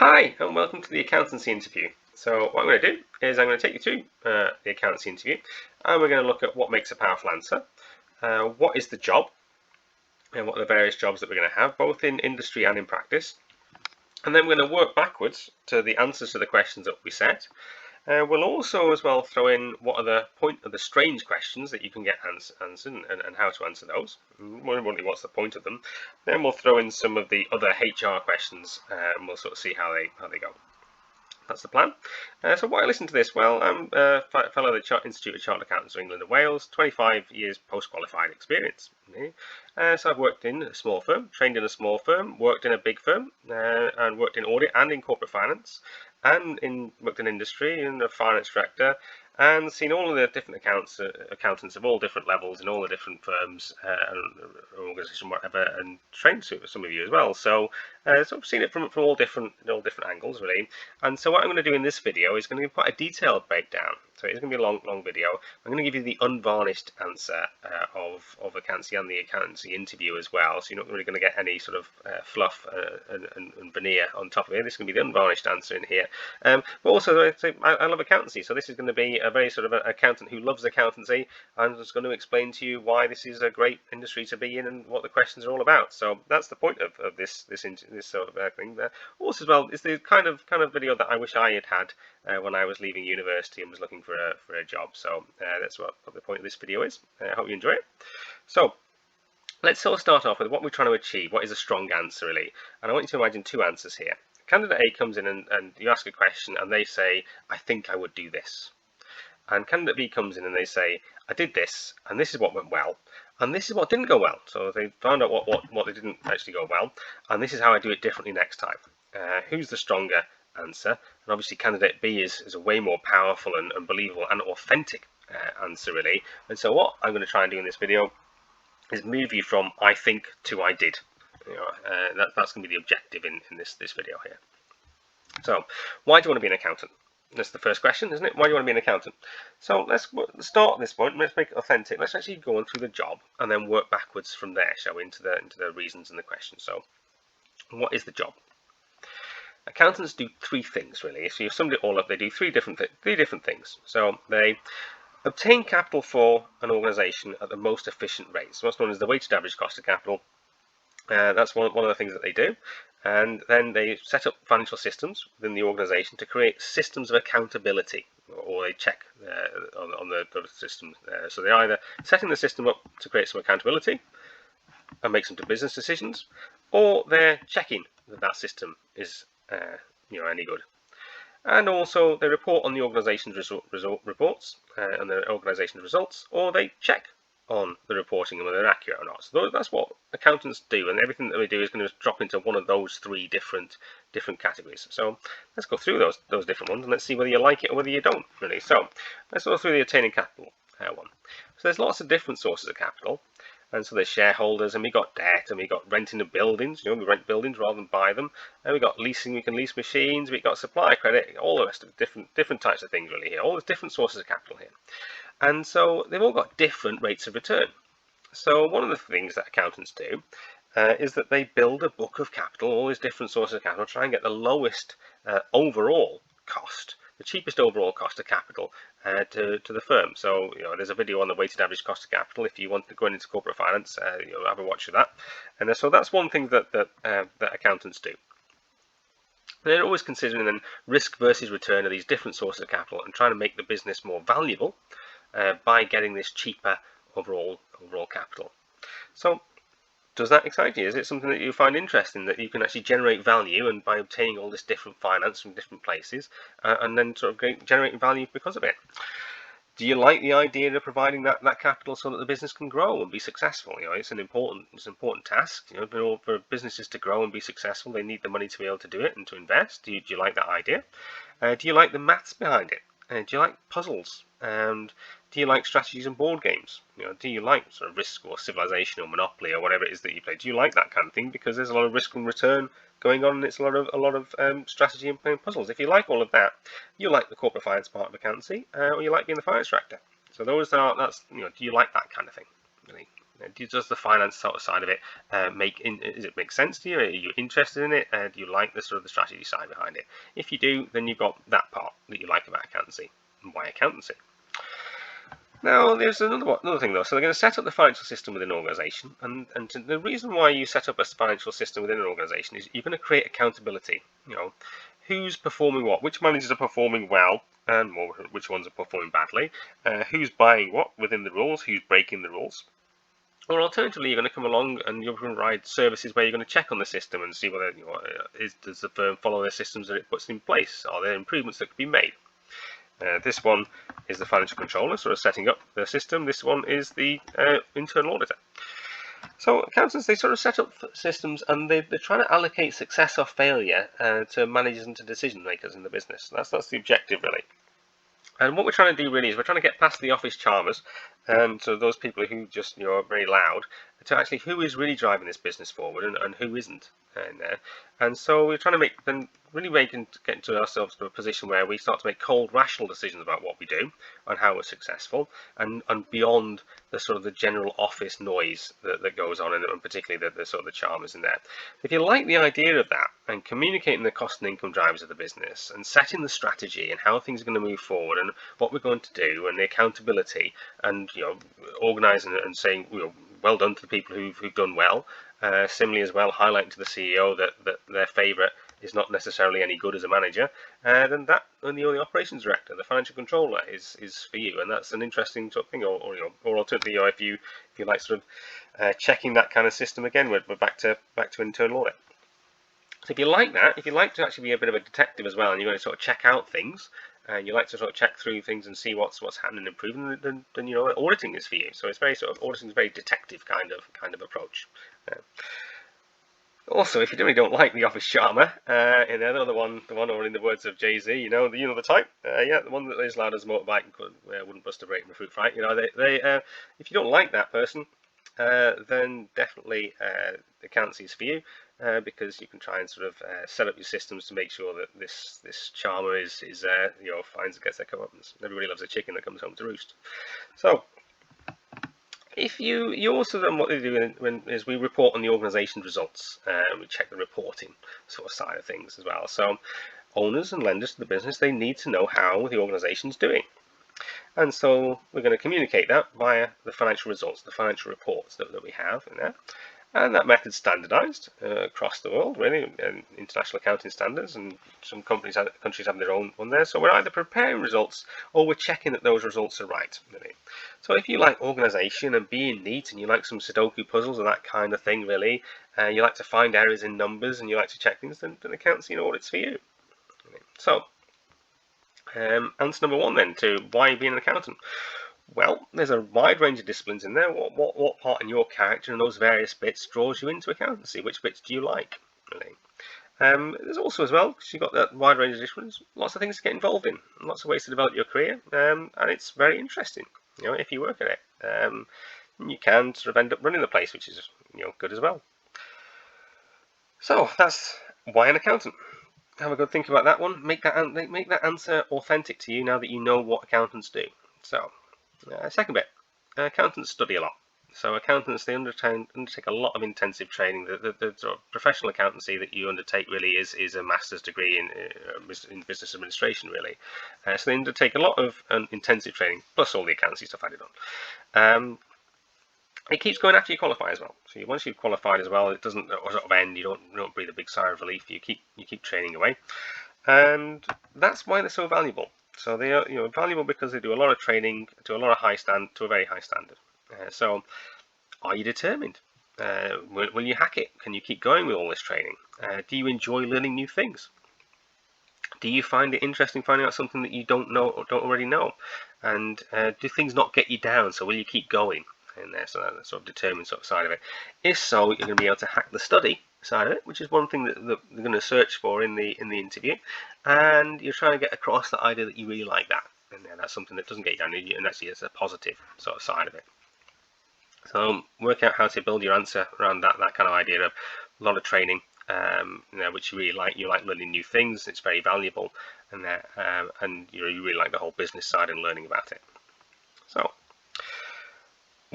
Hi, and welcome to the Accountancy Interview. So what I'm going to do is I'm going to take you through the Accountancy Interview, and we're going to look at what makes a powerful answer, what is the job, and what are the various jobs that we're going to have, both in industry and in practice. And then we're going to work backwards to the answers to the questions that we set. We'll also as well throw in what are the strange questions that you can get answered and how to answer those. More importantly, what's the point of them? Then we'll throw in some of the other HR questions, and we'll sort of see how they go. That's the plan. So why listen to this? Well, I'm a fellow of the Institute of Chartered Accountants of England and Wales, 25 years post-qualified experience. So I've worked in a small firm, trained in a small firm, worked in a big firm, and worked in audit and in corporate finance, and worked in industry and a finance director, and seen all of the different accountants of all different levels in all the different firms and organisation, whatever, and trained some of you as well. So I've seen it from all different angles really. And so what I'm going to do in this video is going to give quite a detailed breakdown. So it's going to be a long video. I'm going to give you the unvarnished answer of accountancy and the accountancy interview as well. So you're not really going to get any sort of fluff and veneer on top of it. This is going to be the unvarnished answer in here. But also, I love accountancy, so this is going to be a very sort of an accountant who loves accountancy. I'm just going to explain to you why this is a great industry to be in and what the questions are all about. So that's the point of this sort of thing. Also, as well, it's the kind of video that I wish I had when I was leaving university and was looking for a job. So that's what the point of this video is. I hope you enjoy it. So let's sort of start off with what we're trying to achieve. What is a strong answer really? And I want you to imagine two answers here. Candidate A comes in and you ask a question and they say, I think I would do this. And candidate B comes in and they say, I did this and this is what went well and this is what didn't go well. So they found out what they didn't actually go well, and this is how I do it differently next time. Who's the stronger answer? And obviously candidate B is a way more powerful and believable and authentic answer really. And so what I'm going to try and do in this video is move you from I think to I did. That's going to be the objective in this video here. So why do you want to be an accountant? That's the first question, isn't it? Why do you want to be an accountant? So let's start at this point. Let's make it authentic. Let's actually go on through the job and then work backwards from there, shall we, into the reasons and the questions. So, what is the job? Accountants do three things really. If you summed it all up, they do three different things. So they obtain capital for an organisation at the most efficient rate. So what's known as the weighted average cost of capital. That's one of the things that they do. And then they set up financial systems within the organisation to create systems of accountability, or they check on the system. So they're either setting the system up to create some accountability and make some business decisions, or they're checking that system is any good. And also they report on the organisation's reports and the organisation's results, or they check on the reporting and whether they're accurate or not. So that's what accountants do, and everything that we do is going to drop into one of those three different categories. So let's go through those different ones and let's see whether you like it or whether you don't really. So let's go through the attaining capital one. So there's lots of different sources of capital, and so there's shareholders, and we got debt, and we got renting of buildings. We rent buildings rather than buy them, and we got leasing. We can lease machines. We got supply credit. All the rest of different types of things really here. All the different sources of capital here. And so they've all got different rates of return. So one of the things that accountants do is that they build a book of capital, all these different sources of capital, try and get the lowest overall cost, the cheapest overall cost of capital to the firm. So there's a video on the weighted average cost of capital if you want to go into corporate finance. Have a watch of that. And so that's one thing that accountants do. They're always considering then risk versus return of these different sources of capital and trying to make the business more valuable by getting this cheaper overall capital. So does that excite you? Is it something that you find interesting, that you can actually generate value and by obtaining all this different finance from different places and then sort of generating value because of it? Do you like the idea of providing that capital so that the business can grow and be successful? It's an important task. For businesses to grow and be successful, they need the money to be able to do it and to invest. Do you like that idea? Do you like the maths behind it? Do you like puzzles? And do you like strategies and board games? Do you like sort of Risk or Civilization or Monopoly or whatever it is that you play? Do you like that kind of thing? Because there's a lot of risk and return going on, and it's a lot of strategy and playing puzzles. If you like all of that, you like the corporate finance part of accountancy, or you like being the finance director. So do you like that kind of thing? Really, Does the finance sort of side of it does it make sense to you? Are you interested in it? Do you like the sort of the strategy side behind it? If you do, then you've got that part that you like about accountancy. And why accountancy? Now, there's another thing though. So they're going to set up the financial system within an organisation, and the reason why you set up a financial system within an organisation is you're going to create accountability. Who's performing what, which managers are performing well, and which ones are performing badly, who's buying what within the rules, who's breaking the rules. Or alternatively, you're going to come along and you're going to provide services where you're going to check on the system and see whether does the firm follow the systems that it puts in place. Are there improvements that could be made? This one is the financial controller, sort of setting up the system. This one is the internal auditor. So accountants, they sort of set up systems, and they're trying to allocate success or failure to managers and to decision makers in the business. That's the objective, really. And what we're trying to do really is we're trying to get past the office charmers and so those people who just are very loud to actually who is really driving this business forward and who isn't in there. And so we're trying to get into ourselves to a position where we start to make cold, rational decisions about what we do and how we're successful, and beyond the sort of the general office noise that goes on, and particularly the sort of the charmers in there. If you like the idea of that and communicating the cost and income drivers of the business and setting the strategy and how things are going to move forward and what we're going to do and the accountability and organising it and saying well done to the people who've done well. Similarly as well, highlighting to the CEO that their favourite is not necessarily any good as a manager, then that and the operations director, the financial controller, is for you, and that's an interesting sort of thing. Or alternatively, if you like sort of checking that kind of system again, we're back to internal audit. So if you like that, if you like to actually be a bit of a detective as well, and you're going to sort of check out things, and you like to sort of check through things and see what's happening and improving, then auditing is for you. So it's very sort of auditing is a very detective kind of approach. Also, if you really don't like the office charmer, in the one, or in the words of Jay-Z, the type, the one that is loud as a motorbike and wouldn't bust a break in a fruit fight. If you don't like that person, then definitely accountancy is for you, because you can try and sort of set up your systems to make sure that this charmer finds and gets their comeuppance. Everybody loves a chicken that comes home to roost. So, if you also then what they do is we report on the organisation's results. We check the reporting sort of side of things as well. So, owners and lenders to the business, they need to know how the organisation's doing. And so we're going to communicate that via the financial results, the financial reports that we have in there. And that method's standardised across the world, really, and international accounting standards, and some countries have their own one there. So we're either preparing results or we're checking that those results are right, really. So if you like organisation and being neat, and you like some Sudoku puzzles and that kind of thing, really, you like to find errors in numbers and you like to check things, then accountancy and audit's for you. So, answer number one then to why being an accountant. Well, there's a wide range of disciplines in there. What part in your character and those various bits draws you into accountancy? Which bits do you like, really? There's also as well, because you've got that wide range of disciplines, lots of things to get involved in, lots of ways to develop your career, and it's very interesting. If you work at it, you can sort of end up running the place, which is good as well. So that's why an accountant. Have a good think about that one. Make that answer authentic to you now that you know what accountants do. So. Second bit, accountants study a lot. So accountants, they undertake a lot of intensive training. The sort of professional accountancy that you undertake really is a master's degree in business administration, really. So they undertake a lot of intensive training, plus all the accountancy stuff added on. It keeps going after you qualify as well. So once you've qualified as well, it doesn't sort of end. You don't breathe a big sigh of relief. You keep training away, and that's why they're so valuable. So they are valuable because they do a lot of training to a very high standard. So, are you determined? Will you hack it? Can you keep going with all this training? Do you enjoy learning new things? Do you find it interesting finding out something that you don't know or don't already know? And do things not get you down? So will you keep going in there? So that sort of determined sort of side of it. If so, you're going to be able to hack the study side of it, which is one thing that they're going to search for in the interview, and you're trying to get across the idea that you really like that, and that's something that doesn't get you down, and actually it's a positive sort of side of it. So work out how to build your answer around that kind of idea of a lot of training, which you really like. You like learning new things; it's very valuable, and you really like the whole business side and learning about it. So,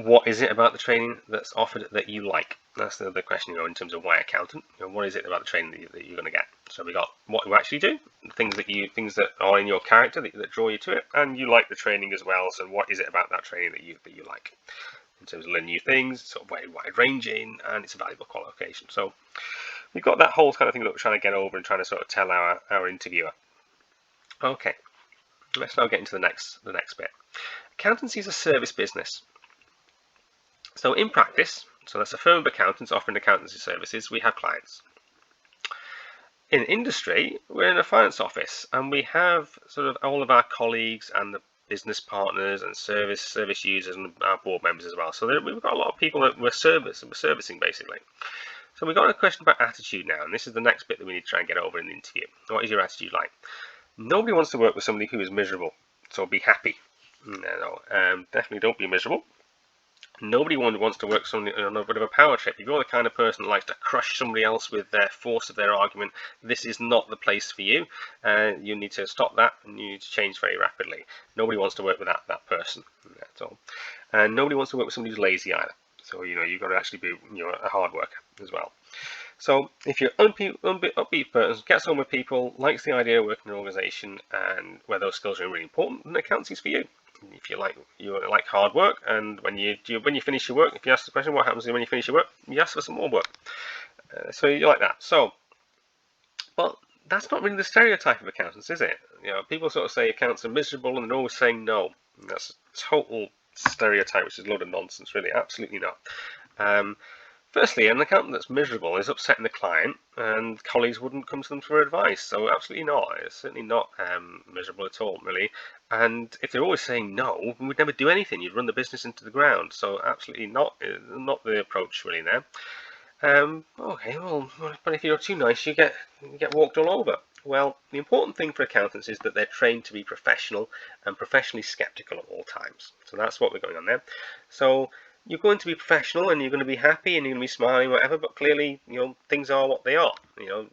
what is it about the training that's offered that you like? That's the question, in terms of why accountant. What is it about the training that you're going to get? So we got what you actually do, things that are in your character that draw you to it, and you like the training as well. So what is it about that training that you like? In terms of learning new things, sort of wide ranging, and it's a valuable qualification. So we've got that whole kind of thing that we're trying to get over and trying to sort of tell our interviewer. Okay, let's now get into the next bit. Accountancy is a service business. So in practice, so that's a firm of accountants offering accountancy services, we have clients. In industry, we're in a finance office, and we have sort of all of our colleagues and the business partners and service users and our board members as well. So we've got a lot of people that we're servicing basically. So we've got a question about attitude now, and this is the next bit that we need to try and get over in the interview. What is your attitude like? Nobody wants to work with somebody who is miserable, so be happy. No, definitely don't be miserable. Nobody wants to work somebody on a bit of a power trip. If you're the kind of person that likes to crush somebody else with their force of their argument, this is not the place for you. You need to stop that, and you need to change very rapidly. Nobody wants to work with that person at all. And nobody wants to work with somebody who's lazy either. So you've got to actually be a hard worker as well. So if you're upbeat person, gets on with people, likes the idea of working in an organisation, and where those skills are really important, then accountancy's for you. If you like hard work, and when you finish your work, if you ask the question, what happens when you finish your work, you ask for some more work. So you like that. So, but that's not really the stereotype of accountants, is it? People sort of say accountants are miserable, and they're always saying no. And that's a total stereotype, which is a load of nonsense, really. Absolutely not. Firstly, an accountant that's miserable is upsetting the client, and colleagues wouldn't come to them for advice. So absolutely not. It's certainly not miserable at all, really. And if they're always saying no, we'd never do anything. You'd run the business into the ground. So absolutely not the approach really there. Okay, well, but if you're too nice, you get walked all over. Well, the important thing for accountants is that they're trained to be professional and professionally skeptical at all times. So that's what we're going on there. So you're going to be professional, and you're going to be happy, and you're going to be smiling, whatever. But clearly, things are what they are.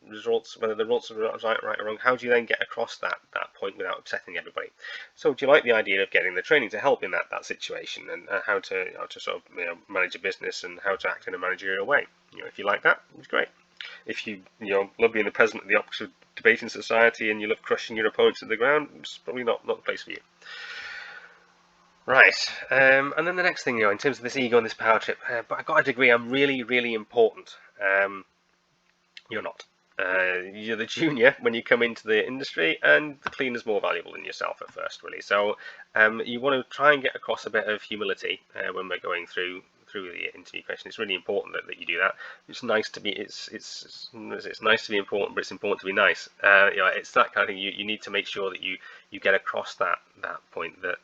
Results, whether the results are right or wrong. How do you then get across that point without upsetting everybody? So, do you like the idea of getting the training to help in that situation, and how to sort of manage a business and how to act in a managerial way? If you like that, it's great. If you love being the president of the Oxford Debating Society and you love crushing your opponents to the ground, it's probably not the place for you. Right, and then the next thing, in terms of this ego and this power trip, but I got a degree, I'm really, really important. You're not. You're the junior when you come into the industry, and the cleaner's more valuable than yourself at first, really. So you want to try and get across a bit of humility when we're going through the interview question. It's really important that you do that. It's nice to be it's nice to be important, but it's important to be nice. It's that kind of thing. You need to make sure that you get across that point that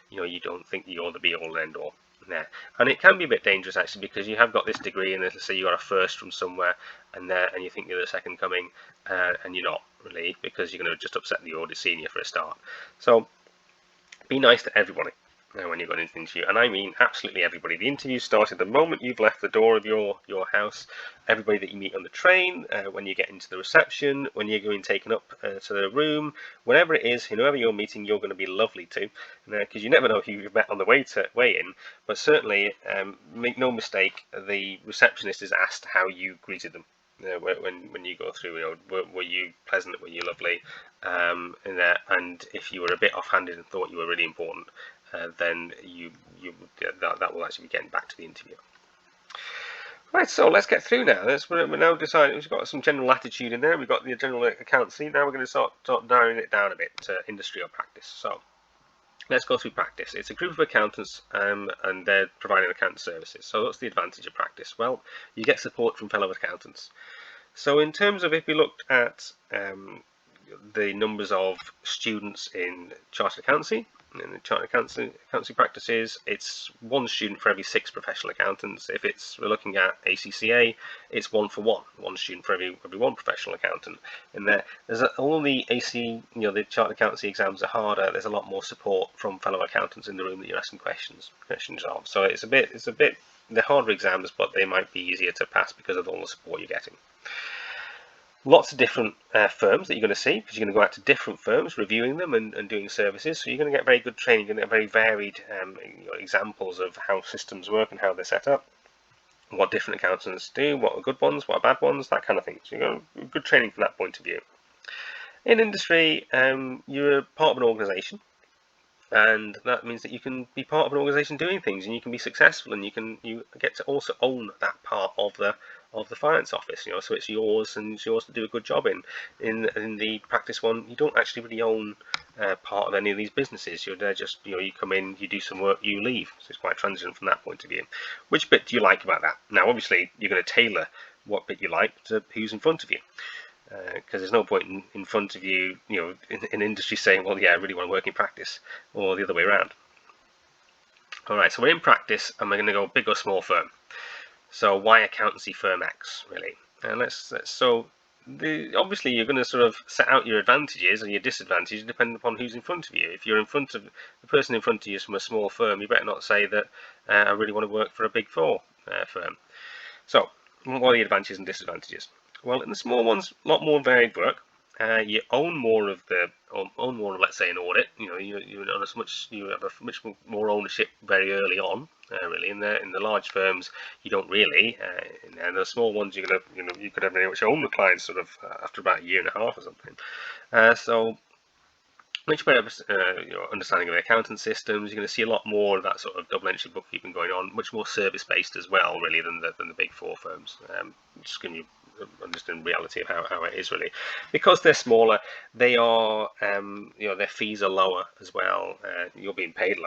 you don't think you're the be all and end all there. And it can be a bit dangerous actually, because you have got this degree, and let's say you got a first from somewhere, and you think you're the second coming, and you're not really, because you're going to just upset the audit senior for a start. So be nice to everybody when you're going into the interview, and I mean absolutely everybody. The interview started the moment you've left the door of your house. Everybody that you meet on the train, when you get into the reception, when you're going taken up to the room, whatever it is, whoever you're meeting, you're going to be lovely to, because you never know who you've met on the way in. But certainly, make no mistake, the receptionist is asked how you greeted them. When you go through, were you pleasant? Were you lovely? And if you were a bit offhanded and thought you were really important, then that will actually be getting back to the interview. Right, so let's get through now. We're now deciding. We've got some general attitude in there. We've got the general accountancy. Now we're going to start narrowing it down a bit to industry or practice. So let's go through practice. It's a group of accountants, and they're providing accounting services. So what's the advantage of practice? Well, you get support from fellow accountants. So in terms of, if we looked at the numbers of students in chartered accountancy, in the chartered accountancy practices, it's one student for every 6 professional accountants. If we're looking at ACCA, it's 1 for 1 student for every 1 professional accountant. And there's all the the chartered accountancy exams are harder. There's a lot more support from fellow accountants in the room that you're asking questions of. So it's a bit they're harder exams, but they might be easier to pass because of all the support you're getting. Lots of different firms that you're going to see, because you're going to go out to different firms, reviewing them and doing services. So you're going to get very good training, you're going to get very varied examples of how systems work and how they're set up, what different accountants do, what are good ones, what are bad ones, that kind of thing. So you've got good training from that point of view. In industry, you're part of an organisation, and that means that you can be part of an organisation doing things, and you can be successful, and you get to also own that part of the finance office. So it's yours, and it's yours to do a good job in. In the practice one, you don't actually really own part of any of these businesses. You're there just you come in, you do some work, you leave. So it's quite transient from that point of view. Which bit do you like about that? Now, obviously, you're going to tailor what bit you like to who's in front of you. Because there's no point in front of you, in industry saying, well, yeah, I really want to work in practice, or the other way around. All right, so we're in practice, and we're going to go big or small firm. So why accountancy firm X, really? And obviously you're going to sort of set out your advantages and your disadvantages depending upon who's in front of you. If you're in front of the person in front of you is from a small firm, you better not say that I really want to work for a big four firm. So what are the advantages and disadvantages? Well, in the small ones, a lot more varied work. You own more of let's say, an audit. You have a much more ownership very early on. Really, in the large firms, you don't really. In the small ones, you could have very much own the clients sort of after about a year and a half or something. So much better understanding of the accounting systems. You're going to see a lot more of that sort of double entry bookkeeping going on, much more service based as well, really, than the big four firms. Just giving you understand reality of how it is, really, because they're smaller. They are their fees are lower as well. You're being paid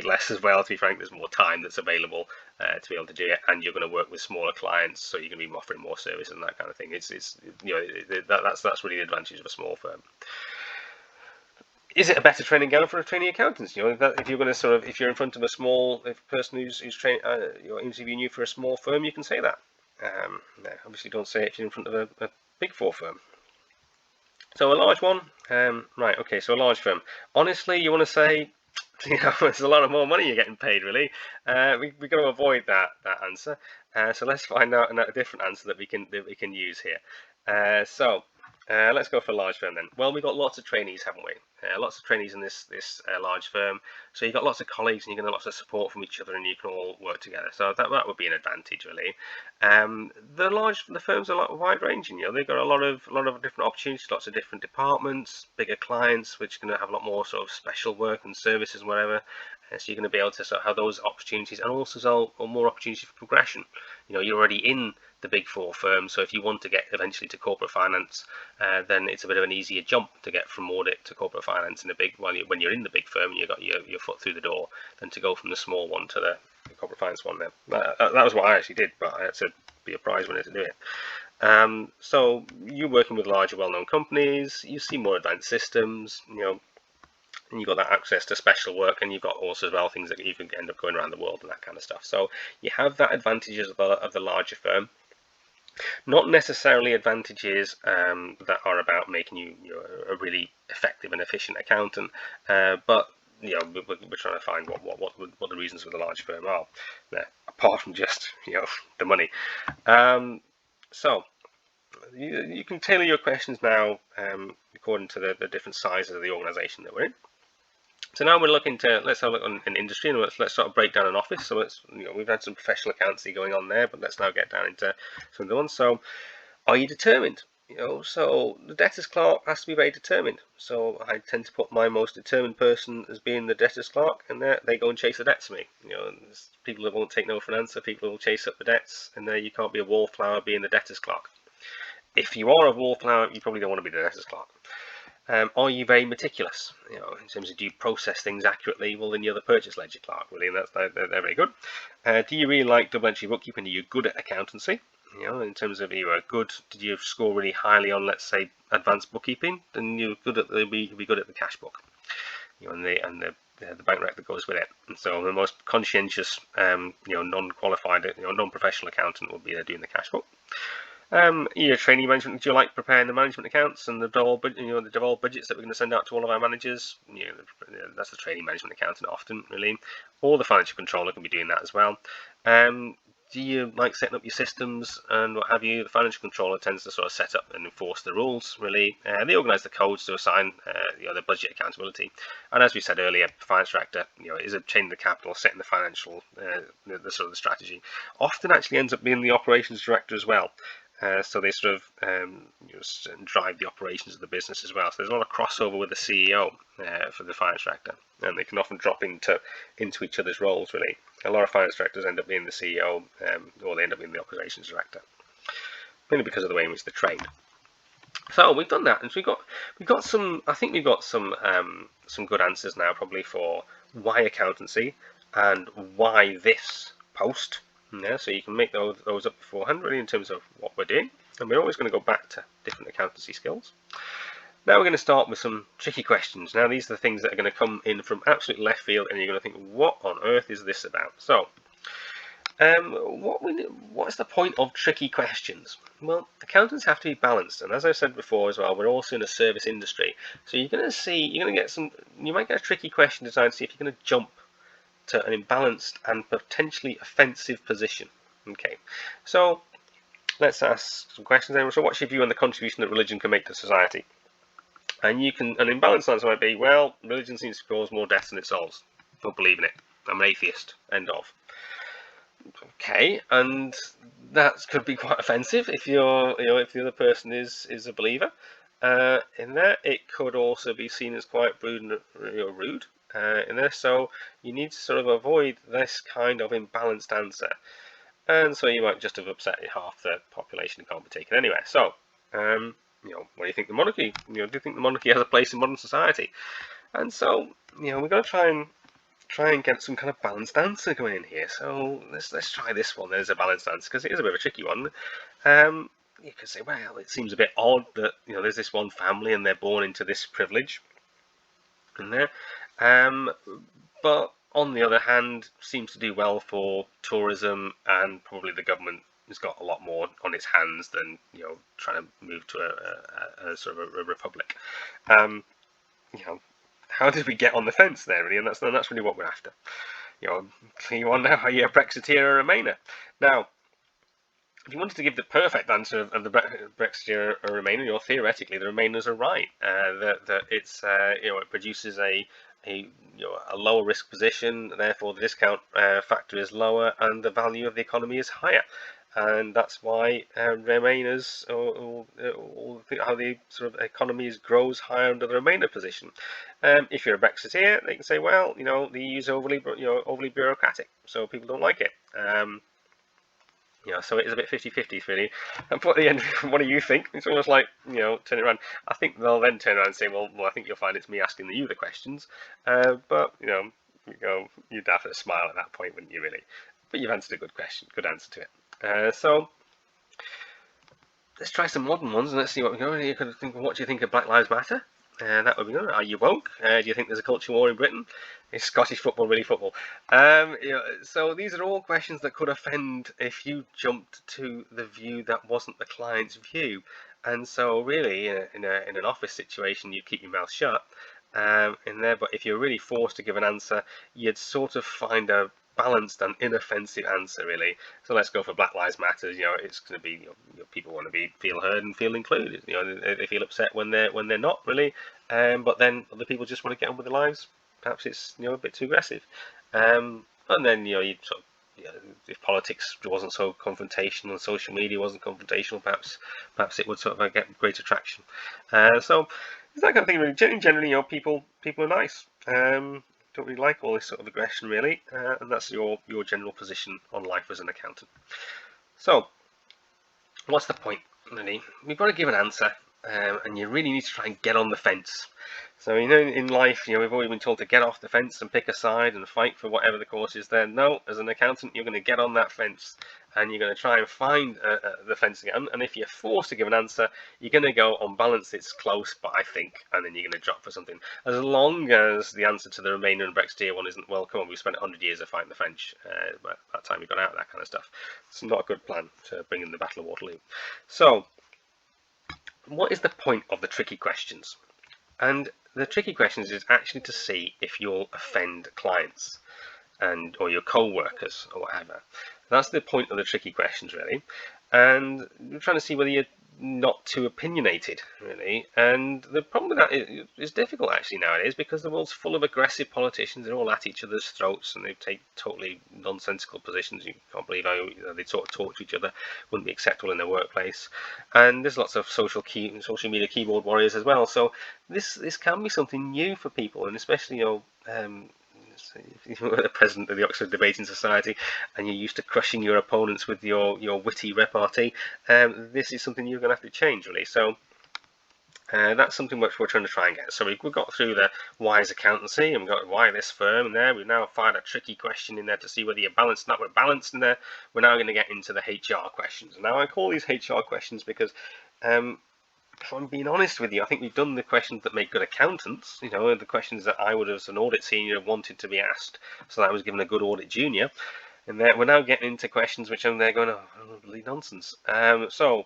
less as well, to be frank. There's more time that's available to be able to do it, and you're going to work with smaller clients, so you're going to be offering more service and that kind of thing. That's really the advantage of a small firm. Is it a better training ground for trainee accountants? If you're going to if you're in front of a person who's interviewing you for a small firm, you can say that. Obviously, don't say it if you're in front of a big four firm. So a large one, right? Okay, so a large firm. Honestly, you want to say, there's a lot of more money you're getting paid. Really, we've got to avoid that answer. So let's find out a different answer that we can use here. Let's go for a large firm then. Well, we've got lots of trainees, haven't we? Lots of trainees in this large firm. So you've got lots of colleagues, and you're going to lots of support from each other, and you can all work together. So that would be an advantage, really. The firms are a lot wide ranging. They've got a lot of different opportunities, lots of different departments, bigger clients, which are going to have a lot more sort of special work and services and whatever. So you're going to be able to sort of have those opportunities, and also more opportunities for progression. You're already in the big four firms, so if you want to get eventually to corporate finance, then it's a bit of an easier jump to get from audit to corporate finance when you're in the big firm and you've got your foot through the door, than to go from the small one to the corporate finance one. Then that was what I actually did, but I had to be apprised when I had to do it. So you're working with larger, well-known companies. You see more advanced systems. And you've got that access to special work, and you've got also as well things that you can end up going around the world and that kind of stuff. So you have that advantages of the larger firm. Not necessarily advantages that are about making you a really effective and efficient accountant, but we're trying to find what the reasons for the large firm are, apart from just the money. So you can tailor your questions now according to the different sizes of the organisation that we're in. So now we're looking to, let's have a look on an industry, and let's sort of break down an office. So we've had some professional accountancy going on there, but let's now get down into some of the ones. So, are you determined? So the debtors clerk has to be very determined. So I tend to put my most determined person as being the debtors clerk, and they go and chase the debts for me. People that won't take no for an answer, people who will chase up the debts, and there you can't be a wallflower being the debtors clerk. If you are a wallflower, you probably don't want to be the debtors clerk. Are you very meticulous? In terms of, do you process things accurately? Well, then you're the purchase ledger clerk, really, and they're very good. Do you really like double entry bookkeeping? Are you good at accountancy? In terms of, you are good. Did you score really highly on, let's say, advanced bookkeeping? Then you'll be good at the cash book, and the bank rec that goes with it. And so the most conscientious, non-qualified, non-professional accountant will be doing the cash book. Your training management. Do you like preparing the management accounts and the devolved budgets that we're going to send out to all of our managers? That's the training management accountant often, really. Or the financial controller can be doing that as well. do you like setting up your systems and what have you? The financial controller tends to sort of set up and enforce the rules, really. They organise the codes to assign the budget accountability. And as we said earlier, the finance director is obtaining the capital, setting the financial the sort of the strategy. Often actually ends up being the operations director as well. So they sort of drive the operations of the business as well. So there's a lot of crossover with the CEO for the finance director, and they can often drop into each other's roles, really. A lot of finance directors end up being the CEO, or they end up being the operations director, mainly because of the way in which they're trained. So we've done that, and we've got some. I think we've got some good answers now, probably for why accountancy and why this post. Yeah, so you can make those up beforehand, really, in terms of what we're doing, and we're always going to go back to different accountancy skills. Now we're going to start with some tricky questions. Now these are the things that are going to come in from absolute left field, and you're going to think, what on earth is this about? So, what is the point of tricky questions? Well, accountants have to be balanced, and as I said before as well, we're also in a service industry, so you might get a tricky question designed to see if you're going to jump to an imbalanced and potentially offensive position. Okay, so let's ask some questions then. So what's your view on the contribution that religion can make to society? And an imbalanced answer might be, well, religion seems to cause more deaths than it solves. Don't believe in it. I'm an atheist. End of. Okay, and that could be quite offensive if if the other person is a believer. In there, it could also be seen as quite rude in there. So you need to sort of avoid this kind of imbalanced answer, and so you might just have upset half the population and can't be taken anywhere. So, what do you think the monarchy? Do you think the monarchy has a place in modern society? And so, we're going to try and get some kind of balanced answer going in here. So let's try this one. There's a balanced answer because it is a bit of a tricky one. You could say, well, it seems a bit odd that there's this one family and they're born into this privilege in there, but on the other hand, seems to do well for tourism, and probably the government has got a lot more on its hands than trying to move to a sort of a republic. How did we get on the fence there, really? And that's really what we're after. You want to know, are you a Brexiteer or a Remainer? Now, if you wanted to give the perfect answer of the Brexiteer or Remainer, theoretically the Remainers are right. That it's it produces a lower risk position, therefore the discount factor is lower and the value of the economy is higher, and that's why Remainers or how the sort of economy grows higher under the Remainer position. If you're a Brexiteer, they can say, well, the EU is overly bureaucratic, so people don't like it. So it is a bit 50-50 really. And at the end, what do you think? It's almost like, turn it around. I think they'll then turn around and say, well, I think you'll find it's me asking you the questions. But, you'd have to smile at that point, wouldn't you, really? But you've answered a good question, good answer to it. So let's try some modern ones and let's see what we go. You could think, what do you think of Black Lives Matter? That would be good. Are you woke? Do you think there's a culture war in Britain? Is Scottish football really football? So these are all questions that could offend if you jumped to the view that wasn't the client's view. And so really, in an office situation, you'd keep your mouth shut in there. But if you're really forced to give an answer, you'd sort of find a balanced and inoffensive answer, really. So let's go for Black Lives Matter. It's going to be people want to feel heard and feel included. They feel upset when they're not really, but then other people just want to get on with their lives. Perhaps it's a bit too aggressive, and then you sort of, if politics wasn't so confrontational, social media wasn't confrontational, perhaps it would sort of get greater traction. So it's that kind of thing. Really, generally, people are nice. Don't really like all this sort of aggression, really, and that's your general position on life as an accountant. So, what's the point, really? We've got to give an answer, and you really need to try and get on the fence. So, in life, we've always been told to get off the fence and pick a side and fight for whatever the cause is there. No, as an accountant, you're going to get on that fence, and you're going to try and find the fence again. And if you're forced to give an answer, you're going to go, on balance, it's close, but I think, and then you're going to drop for something. As long as the answer to the Remainer and Brexiteer one isn't, well, come on, we spent 100 years of fighting the French, but that time we got out of that kind of stuff. It's not a good plan to bring in the Battle of Waterloo. So, what is the point of the tricky questions? And the tricky questions is actually to see if you'll offend clients or your co-workers or whatever. That's the point of the tricky questions, really. And we're trying to see whether you're not too opinionated, really. And the problem with that is difficult, actually, nowadays, because the world's full of aggressive politicians. They're all at each other's throats, and they take totally nonsensical positions. You can't believe how they sort of talk to each other. Wouldn't be acceptable in their workplace. And there's lots of social media keyboard warriors as well. So this can be something new for people, and especially if you were the president of the Oxford Debating Society and you're used to crushing your opponents with your witty repartee, this is something you're going to have to change, really. So that's something which we're trying to try and get. So we've got through the why is accountancy, and we've got why this firm in there. We've now fired a tricky question in there to see whether you're balanced. Not we're balanced in there. We're now going to get into the HR questions. Now I call these HR questions because if I'm being honest with you, I think we've done the questions that make good accountants, the questions that I would, as an audit senior, wanted to be asked, so that I was given a good audit junior. And we're now getting into questions which I'm there going, oh, bloody nonsense. But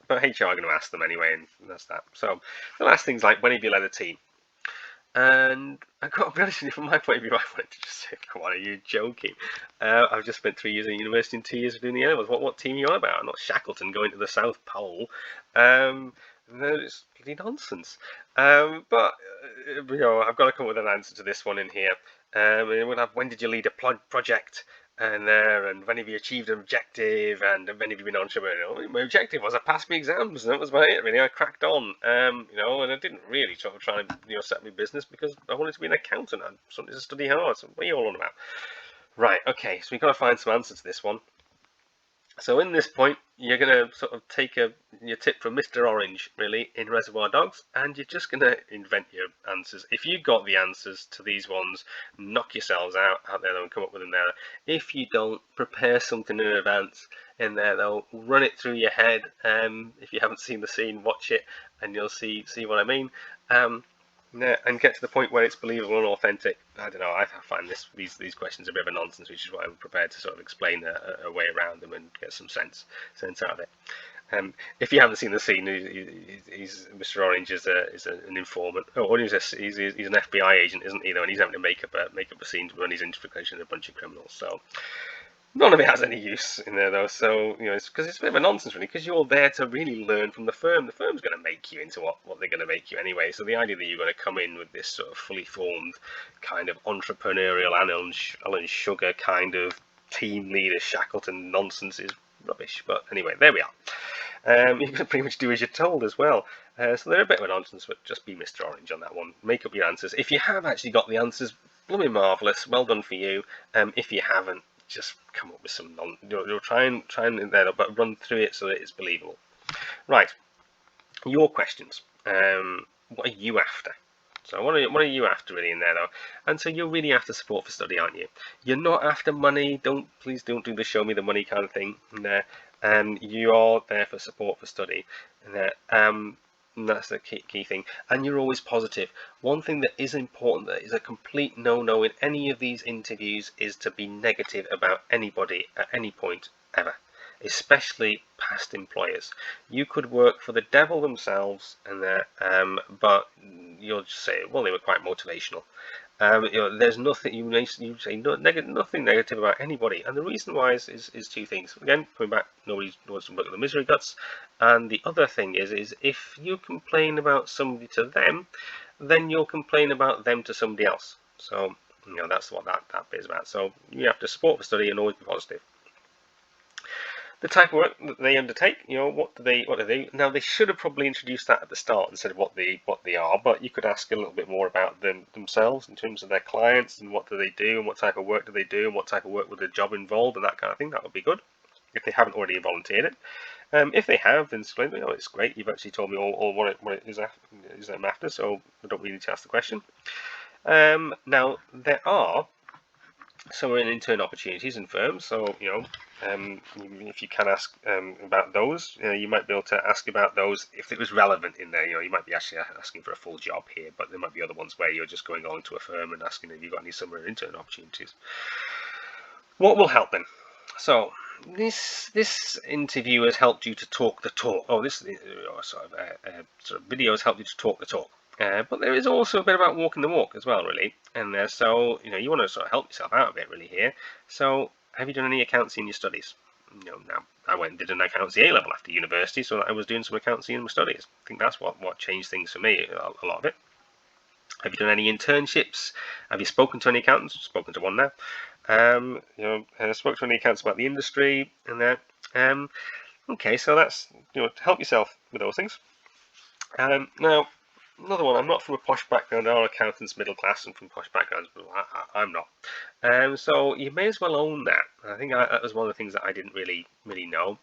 HR are going to ask them anyway, and that's that. So the last thing's like, when have you led a team? And I've got to be honest with you, from my point of view, I wanted to just say, come on, are you joking? I've just spent 3 years at university and 2 years of doing the A-levels. What team are you on about? I'm not Shackleton going to the South Pole. It's bloody nonsense. But I've got to come up with an answer to this one in here. We'll have, when did you lead a project? And when have you achieved an objective, and when have you been entrepreneurial? My objective was I passed my exams, and that was about it, really. I cracked on, and I didn't really sort of try and set my business because I wanted to be an accountant. I wanted to study hard. So what are you all on about? Right, okay, so we've got to find some answers to this one. So in this point, you're going to sort of take your tip from Mr. Orange, really, in Reservoir Dogs, and you're just going to invent your answers. If you got the answers to these ones, knock yourselves out there and come up with them there. If you don't, prepare something in advance in there, though. Run it through your head. If you haven't seen the scene, watch it, and you'll see what I mean. And get to the point where it's believable and authentic. I don't know. I find these questions a bit of a nonsense, which is why I'm prepared to sort of explain a way around them and get some sense out of it. If you haven't seen the scene, he's Mr. Orange is an informant. Oh, he's an FBI agent, isn't he? Though, and he's having to make up a scene to run his infiltration of a bunch of criminals. So none of it has any use in there, though. So it's because it's a bit of a nonsense, really, because you're there to really learn from the firm. The firm's going to make you into what they're going to make you anyway. So the idea that you're going to come in with this sort of fully formed kind of entrepreneurial Alan Sugar kind of team leader Shackleton nonsense is rubbish. But anyway, there we are. You can pretty much do as you're told as well. So they're a bit of a nonsense, but just be Mr. Orange on that one. Make up your answers. If you have actually got the answers, blooming marvellous. Well done for you. If you haven't, just come up with some you'll try and there, but run through it so that it's believable. Right, your questions. What are you after? So what are you after, really, in there, though? And so you're really after support for study, aren't you? You're not after money. Please don't do the show me the money kind of thing in there. You are there for support for study in there. And that's the key thing. And you're always positive. One thing that is important, that is a complete no-no in any of these interviews, is to be negative about anybody at any point ever, especially past employers. You could work for the devil themselves, but you'll just say, well, they were quite motivational. There's nothing you say nothing negative about anybody, and the reason why is two things. Again, coming back, nobody wants to look at the misery guts, and the other thing is if you complain about somebody to them, then you'll complain about them to somebody else. So that's what that bit is about. So you have to support for study and always be positive. The type of work that they undertake, what do they do? Now, they should have probably introduced that at the start instead of what they are, but you could ask a little bit more about themselves in terms of their clients and what do they do and what type of work do they do and what type of work would the job involve and that kind of thing. That would be good if they haven't already volunteered it. If they have, then explain, it's great. You've actually told me all what it is I'm after, so I don't really need to ask the question. Now, there are some intern opportunities in firms, so if you can ask about those, you might be able to ask about those if it was relevant in there. You might be actually asking for a full job here, but there might be other ones where you're just going on to a firm and asking if you've got any summer intern opportunities. What will help then? So this interview has helped you to talk the talk. This sort of video has helped you to talk the talk. But there is also a bit about walking the walk as well, really. And so you want to sort of help yourself out a bit, really, here. So have you done any accounting in your studies? Now I went and did an accountancy A level after university, so I was doing some accountancy in my studies. I think that's what changed things for me, a lot of it. Have you done any internships? Have you spoken to any accountants? Spoken to one now. I spoke to any accountants about the industry, and okay, so that's to help yourself with those things. Now, another one. I'm not from a posh background. Our accountants middle class and from posh backgrounds, but I'm not. So you may as well own that. I think that was one of the things that I didn't really know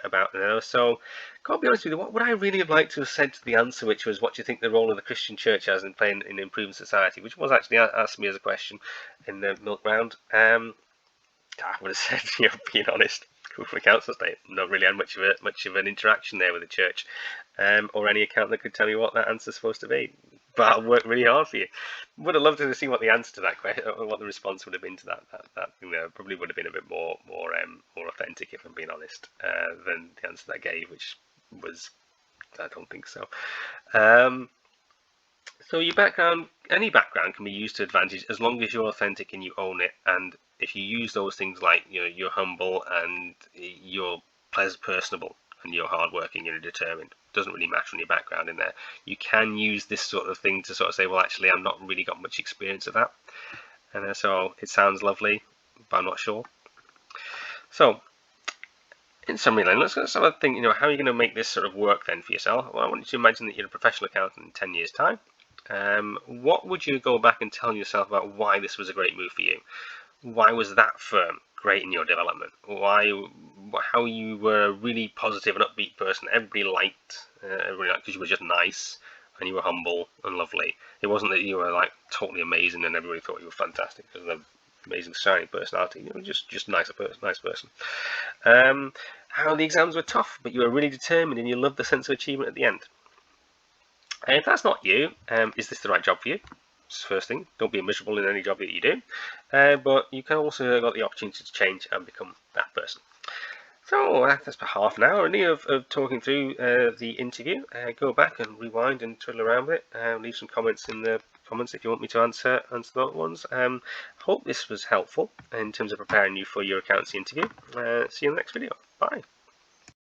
about there. So, can't be honest with you. What would I really have liked to have said to the answer, which was, "What do you think the role of the Christian Church has in playing in improving society?" Which was actually asked me as a question in the milk round. I would have said, being honest, for council state, not really had much of an interaction there with the church, or any account that could tell me what that answer's supposed to be. But I'll work really hard for you. Would have loved to see what the answer to that question, or what the response would have been to that thing there. Probably would have been a bit more authentic, if I'm being honest, than the answer that I gave, which was, I don't think so. So your background, any background can be used to advantage as long as you're authentic and you own it. And if you use those things like you're humble and you're personable and you're hardworking and you're determined, doesn't really matter on your background in there. You can use this sort of thing to sort of say, well, actually, I'm not really got much experience of that, and so it sounds lovely, but I'm not sure. So, in summary, then, let's have a think. How are you going to make this sort of work then for yourself? Well, I want you to imagine that you're a professional accountant in 10 years' time. What would you go back and tell yourself about why this was a great move for you? Why was that firm great in your development? How you were a really positive and upbeat person everybody liked because you were just nice and you were humble and lovely. It wasn't that you were like totally amazing and everybody thought you were fantastic because of the amazing shining personality. You were just nice person. How the exams were tough, but you were really determined and you loved the sense of achievement at the end. And if that's not you, is this the right job for you? First thing, don't be miserable in any job that you do, but you can also got the opportunity to change and become that person. So that's about half an hour of talking through the interview. Go back and rewind and twiddle around with it. Leave some comments in the comments if you want me to answer those ones. Hope this was helpful in terms of preparing you for your accountancy interview. See you in the next video. Bye.